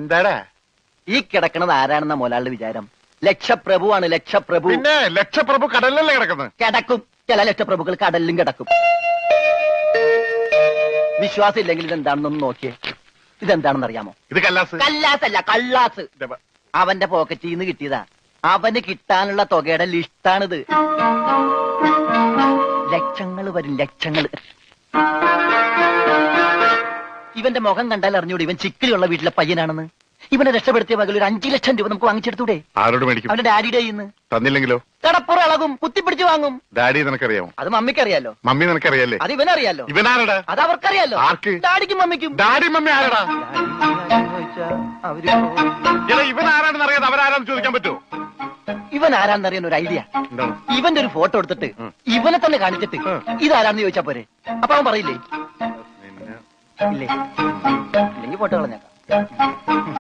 എന്താടാ ഈ കിടക്കണത് ആരാണെന്ന മുതലാളിയുടെ വിചാരം? ലക്ഷപ്രഭുവാണ്, ലക്ഷപ്രഭു. പിന്നെ ലക്ഷപ്രഭു കടലിലല്ലേ കിടക്കുന്നത്? കിടക്കും. ചില ലക്ഷപ്രഭുക്കൾ കടലിലും കിടക്കും. വിശ്വാസം ഇല്ലെങ്കിൽ ഇതെന്താണെന്നൊന്ന് നോക്കിയേ. ഇതെന്താണെന്ന് അറിയാമോ? ഇത് കല്ലാസ്. കല്ലാസല്ല, കള്ളാസ്. അവന്റെ പോക്കറ്റിൽ നിന്ന് കിട്ടിയതാ. അവന് കിട്ടാനുള്ള തുകയുടെ ലിസ്റ്റാണിത്. ലക്ഷങ്ങൾ വരും, ലക്ഷങ്ങൾ. ഇവന്റെ മുഖം കണ്ടാൽ അറിഞ്ഞൂടെ ഇവൻ ചിക്കിലുള്ള വീട്ടിലെ പയ്യനാണെന്ന്. ഇവനെ രക്ഷപ്പെടുത്തിയ പകൽ ഒരു 5 ലക്ഷം രൂപ നമുക്ക് വാങ്ങിച്ചെടുത്തൂടെ? ആരോട് മേടിക്കും? അവന്റെ ഡാഡിയുടെ കയ്യിൽ നിന്ന്. തന്നില്ലെങ്കിലോ? കടപ്പുറം ഇളകും, കുത്തിപ്പിടിച്ച് വാങ്ങും. ഡാഡി നിനക്കറിയാമോ? അത് മമ്മിക്കറിയാലോ. മമ്മി നിനക്കറിയാലേ? അത് ഇവനറിയാലോ. ഇവനാരടാ? അത് അവർക്കറിയാലോ. ആർക്ക്? ഡാഡിക്കും മമ്മിക്കും. ഡാഡി മമ്മി ആരടാ? ഇവൻ ആരാണെന്ന് അറിയാതെ അവരാരാന്ന് ചോദിക്കാൻ പറ്റുമോ? ഇവൻ ആരാന്നറിയാൻ ഒരു ഐഡിയ. ഇവന്റെ ഒരു ഫോട്ടോ എടുത്തിട്ട് ഇവനെ തന്നെ കാണിച്ചിട്ട് ഇതാരാന്ന് ചോദിച്ചാ പോരെ? അപ്പൊ അവൻ പറയില്ലേ? ഇല്ലേ? ഇല്ലെങ്കിൽ ഫോട്ടോ കളഞ്ഞേക്കാം.